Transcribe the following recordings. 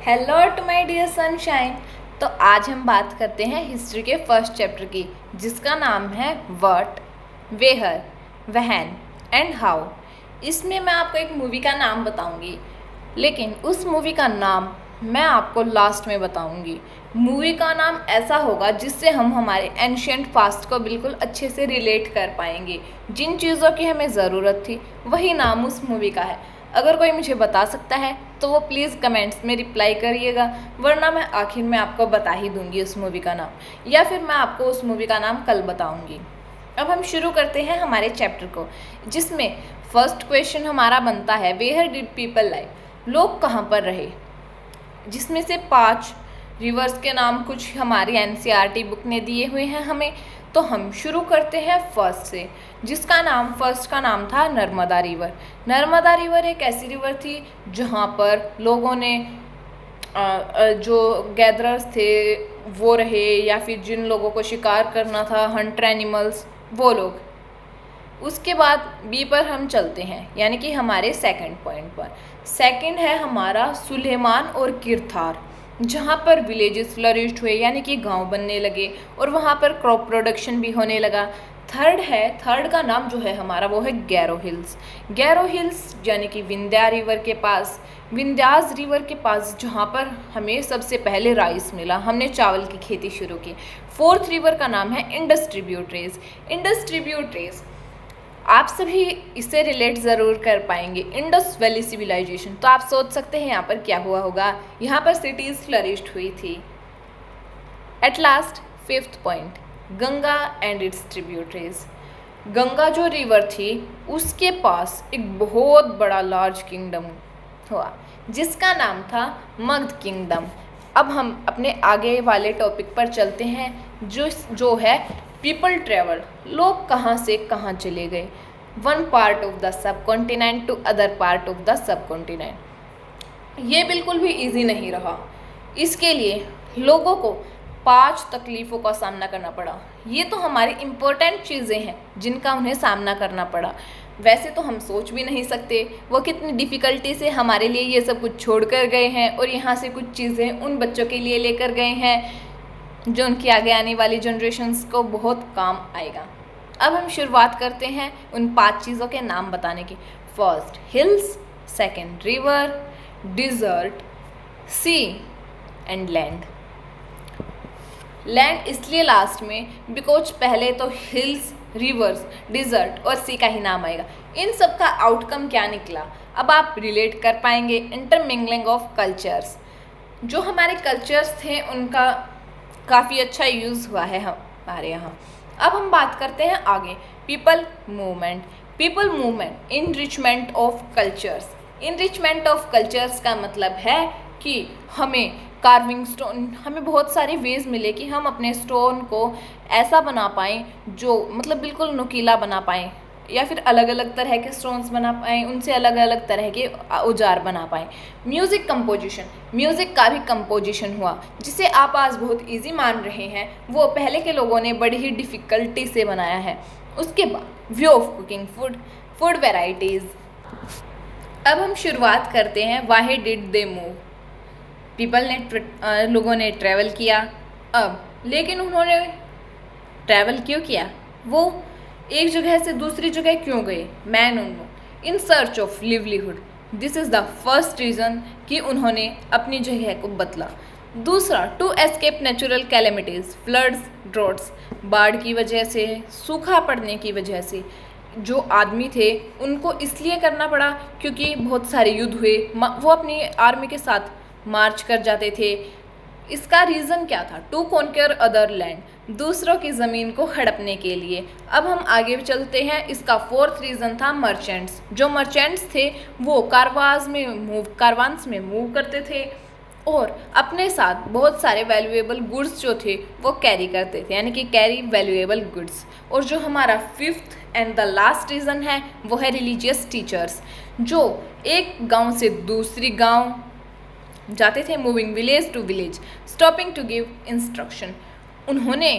Hello to my dear sunshine. तो आज हम बात करते हैं हिस्ट्री के फर्स्ट चैप्टर की, जिसका नाम है what, where, when and how. इसमें मैं आपको एक मूवी का नाम बताऊंगी, लेकिन उस मूवी का नाम मैं आपको लास्ट में बताऊंगी। मूवी का नाम ऐसा होगा जिससे हम हमारे एंशियंट पास्ट को बिल्कुल अच्छे से रिलेट कर पाएंगे। जिन चीज़ों की हमें ज़रूरत थी वही नाम उस मूवी का है। अगर कोई मुझे बता सकता है तो वो प्लीज़ कमेंट्स में रिप्लाई करिएगा, वरना मैं आखिर में आपको बता ही दूंगी उस मूवी का नाम, या फिर मैं आपको उस मूवी का नाम कल बताऊंगी। अब हम शुरू करते हैं हमारे चैप्टर को, जिसमें फर्स्ट क्वेश्चन हमारा बनता है वेयर डिड पीपल लाइव, लोग कहाँ पर रहे। जिसमें से 5 रिवर्स के नाम कुछ हमारी एनसीईआरटी बुक ने दिए हुए हैं हमें। तो हम शुरू करते हैं फर्स्ट से, जिसका नाम फर्स्ट का नाम था नर्मदा रिवर। नर्मदा रिवर एक ऐसी रिवर थी जहाँ पर लोगों ने जो गैदरर्स थे वो रहे, या फिर जिन लोगों को शिकार करना था, हंटर एनिमल्स, वो लोग। उसके बाद बी पर हम चलते हैं, यानी कि हमारे सेकंड पॉइंट पर। सेकंड है हमारा सुलेमान और किरथार, जहाँ पर विलेजेस फ्लरिश्ड हुए, यानी कि गांव बनने लगे और वहाँ पर क्रॉप प्रोडक्शन भी होने लगा। थर्ड का नाम जो है हमारा वो है गैरो हिल्स। गैरो हिल्स यानी कि विंध्या रिवर के पास, विंध्यास रिवर के पास, जहाँ पर हमें सबसे पहले राइस मिला, हमने चावल की खेती शुरू की। फोर्थ रिवर का नाम है इंडस ट्रिब्यूटरीज। इंडस ट्रिब्यूटरीज आप सभी इससे रिलेट ज़रूर कर पाएंगे, इंडस वैली सिविलाइजेशन। तो आप सोच सकते हैं यहाँ पर क्या हुआ होगा, यहाँ पर सिटीज़ फ्लरिश्ड हुई थी। At last fifth point, Ganga and it's tributaries. Ganga जो रिवर थी उसके पास एक बहुत बड़ा लार्ज किंगडम हुआ, जिसका नाम था मगध किंगडम। अब हम अपने आगे वाले टॉपिक पर चलते हैं, जो है पीपल ट्रेवल, लोग कहाँ से कहाँ चले गए, one part of the subcontinent to other part of the subcontinent. ये बिल्कुल भी इजी नहीं रहा। इसके लिए लोगों को 5 तकलीफ़ों का सामना करना पड़ा। ये तो हमारी इम्पोर्टेंट चीज़ें हैं जिनका उन्हें सामना करना पड़ा। वैसे तो हम सोच भी नहीं सकते वो कितनी डिफ़िकल्टी से हमारे लिए ये सब कुछ छोड़ कर गए हैं, और यहाँ से कुछ चीज़ें उन बच्चों के लिए लेकर गए हैं जो उनकी आगे आने वाली जनरेशन्स को बहुत काम आएगा। अब हम शुरुआत करते हैं उन 5 चीज़ों के नाम बताने की। First hills, second river, desert, sea and land. Land इसलिए लास्ट में बिकॉज पहले तो हिल्स, रिवर्स, डिज़र्ट और सी का ही नाम आएगा। इन सब का आउटकम क्या निकला अब आप रिलेट कर पाएंगे। इंटरमिंगलिंग ऑफ कल्चर्स, जो हमारे कल्चर्स थे उनका काफ़ी अच्छा यूज़ हुआ है हमारे यहाँ। अब हम बात करते हैं आगे, people movement. People movement, enrichment of cultures. Enrichment of cultures का मतलब है कि हमें कार्विंग स्टोन, हमें बहुत सारे वेज मिले कि हम अपने स्टोन को ऐसा बना पाएँ जो मतलब बिल्कुल नुकीला बना पाएँ, या फिर अलग अलग तरह के स्टोन्स बना पाएँ, उनसे अलग अलग तरह के औजार बना पाएँ। म्यूज़िक कंपोजिशन, म्यूज़िक का भी कंपोजिशन हुआ, जिसे आप आज बहुत इजी मान रहे हैं, वो पहले के लोगों ने बड़ी ही डिफ़िकल्टी से बनाया है। उसके बाद view of cooking, food varieties. अब हम शुरुआत करते हैं वाई डिड दे मूव। लोगों ने ट्रैवल किया। अब लेकिन उन्होंने ट्रैवल क्यों किया, वो एक जगह से दूसरी जगह क्यों गए, मैन उनको in search of livelihood. This is the first reason कि उन्होंने अपनी जगह को बदला। दूसरा, to escape natural calamities, floods, droughts, बाढ़ की वजह से, सूखा पड़ने की वजह से। जो आदमी थे उनको इसलिए करना पड़ा क्योंकि बहुत सारे युद्ध हुए, वो अपनी आर्मी के साथ मार्च कर जाते थे। इसका रीज़न क्या था, टू कॉन्कर अदर लैंड, दूसरों की ज़मीन को हड़पने के लिए। अब हम आगे चलते हैं, इसका फोर्थ रीज़न था मर्चेंट्स। जो मर्चेंट्स थे वो कारवान्स में मूव करते थे और अपने साथ बहुत सारे वैल्यूएबल गुड्स जो थे वो कैरी करते थे, यानी कि कैरी वैल्यूएबल गुड्स। और जो हमारा fifth and the last reason है वो है रिलीजियस टीचर्स, जो एक गांव से दूसरी गांव जाते थे, moving village to village, stopping to give instruction. उन्होंने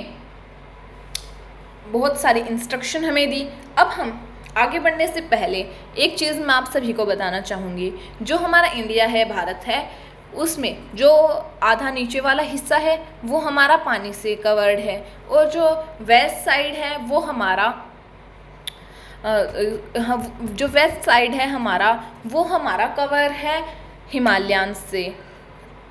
बहुत सारी इंस्ट्रक्शन हमें दी। अब हम आगे बढ़ने से पहले एक चीज़ मैं आप सभी को बताना चाहूँगी। जो हमारा इंडिया है, भारत है, उसमें जो आधा नीचे वाला हिस्सा है वो हमारा पानी से कवर्ड है, और जो वेस्ट साइड है वो हमारा जो वेस्ट साइड है हमारा वो हमारा कवर है हिमालयन से।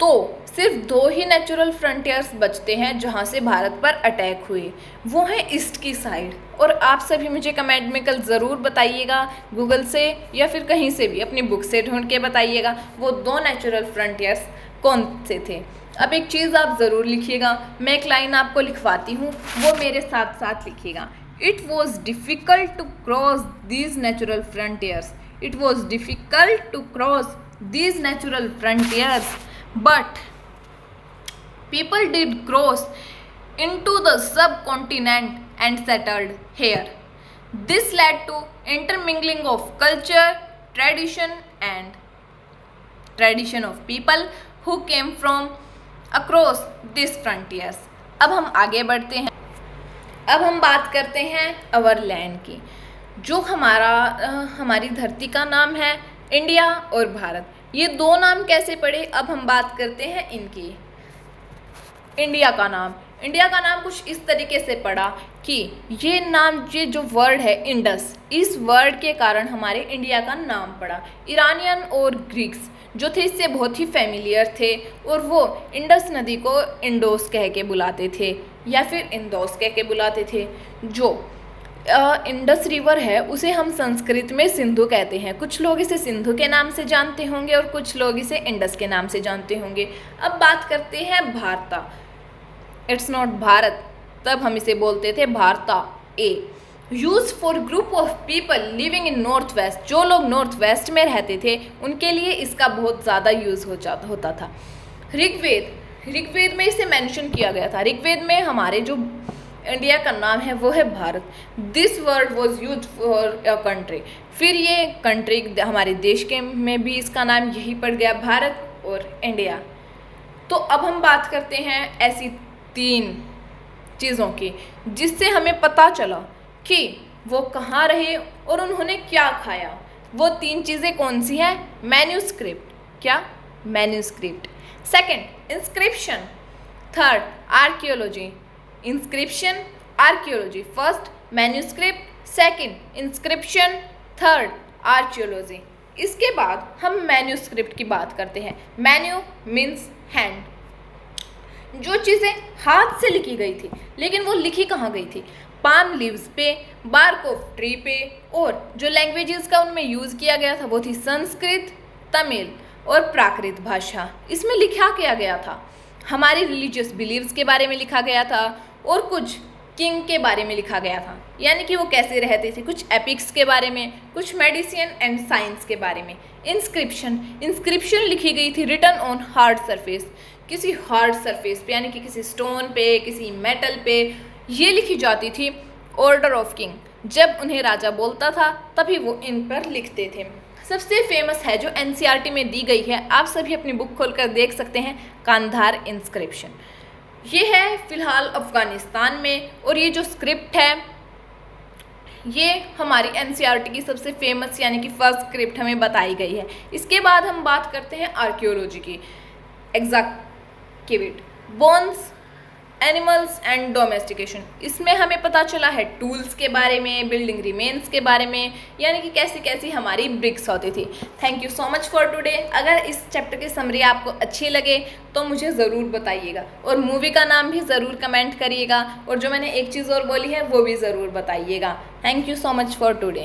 तो सिर्फ 2 ही नेचुरल फ्रंटियर्स बचते हैं जहाँ से भारत पर अटैक हुए, वो है ईस्ट की साइड। और आप सभी मुझे कमेंट में कल ज़रूर बताइएगा, गूगल से या फिर कहीं से भी अपनी बुक से ढूंढ के बताइएगा वो 2 नेचुरल फ्रंटियर्स कौन से थे। अब एक चीज़ आप ज़रूर लिखिएगा, मैं एक लाइन आपको लिखवाती हूँ, वो मेरे साथ साथ लिखिएगा। It was difficult to cross these natural frontiers, it was difficult to cross these natural frontiers, but people did cross into the subcontinent and settled here. This led to intermingling of culture, tradition of people who came from across these frontiers. अब हम आगे बढ़ते हैं, अब हम बात करते हैं अवर लैंड की, जो हमारी धरती का नाम है इंडिया और भारत। ये 2 नाम कैसे पड़े, अब हम बात करते हैं इनकी। इंडिया का नाम कुछ इस तरीके से पड़ा कि ये जो वर्ड है इंडस, इस वर्ड के कारण हमारे इंडिया का नाम पड़ा। ईरानियन और ग्रीक्स जो थे इससे बहुत ही फेमिलियर थे, और वो इंडस नदी को इंडोस कह के बुलाते थे या फिर इंदौस कह के बुलाते थे। जो इंडस रिवर है उसे हम संस्कृत में सिंधु कहते हैं। कुछ लोग इसे सिंधु के नाम से जानते होंगे और कुछ लोग इसे इंडस के नाम से जानते होंगे। अब बात करते हैं भारता, इट्स नॉट भारत, तब हम इसे बोलते थे Bharata. A use for group of people living in north west, जो लोग नॉर्थ वेस्ट में रहते थे उनके लिए इसका बहुत ज़्यादा यूज़ होता था। ऋग्वेद में इसे मेंशन किया गया था। ऋग्वेद में हमारे जो इंडिया का नाम है वो है Bharat. This word was use for a country, फिर ये कंट्री हमारे देश के में भी इसका नाम यही पड़ गया, भारत और इंडिया। तो अब हम बात करते हैं ऐसी 3 चीज़ों की जिससे हमें पता चला कि वो कहाँ रहे और उन्होंने क्या खाया। वो 3 चीज़ें कौन सी हैं? मैन्यूस्क्रिप्ट, क्या? Manuscript. Second inscription, third archaeology. Inscription, archaeology, first manuscript, second inscription, third archaeology. इसके बाद हम मैन्यूस्क्रिप्ट की बात करते हैं। मैन्यू मीन्स हैंड, जो चीज़ें हाथ से लिखी गई थी, लेकिन वो लिखी कहाँ गई थी? पाम लीव्स पे, बार्क ऑफ ट्री पे, और जो लैंग्वेजेस का उनमें यूज़ किया गया था वो थी संस्कृत, तमिल और प्राकृत भाषा। इसमें लिखा क्या गया था? हमारी रिलीजियस बिलीव्स के बारे में लिखा गया था और कुछ किंग के बारे में लिखा गया था, यानी कि वो कैसे रहते थे, कुछ एपिक्स के बारे में, कुछ मेडिसिन एंड साइंस के बारे में। इंस्क्रिप्शन लिखी गई थी रिटन ऑन हार्ड सरफेस, किसी हार्ड सरफेस पे, यानी कि किसी स्टोन पे, किसी मेटल पे ये लिखी जाती थी। ऑर्डर ऑफ किंग, जब उन्हें राजा बोलता था तभी वो इन पर लिखते थे। सबसे फेमस है जो एनसीईआरटी में दी गई है, आप सभी अपनी बुक खोलकर देख सकते हैं, कांधार इंस्क्रिप्शन। ये है फिलहाल अफगानिस्तान में, और ये जो स्क्रिप्ट है ये हमारी एनसीईआरटी की सबसे फेमस यानी कि फर्स्ट स्क्रिप्ट हमें बताई गई है। इसके बाद हम बात करते हैं आर्कियोलॉजी की। एग्जैक्टिविट, बोन्स, एनिमल्स एंड डोमेस्टिकेशन, इसमें हमें पता चला है टूल्स के बारे में, बिल्डिंग रिमेन्स के बारे में, यानी कि कैसी कैसी हमारी ब्रिक्स होती थी। Thank you so much for today. अगर इस चैप्टर की समरी आपको अच्छी लगे तो मुझे ज़रूर बताइएगा, और मूवी का नाम भी ज़रूर कमेंट करिएगा, और जो मैंने एक चीज़ और बोली है वो भी ज़रूर बताइएगा। Thank you so much for today.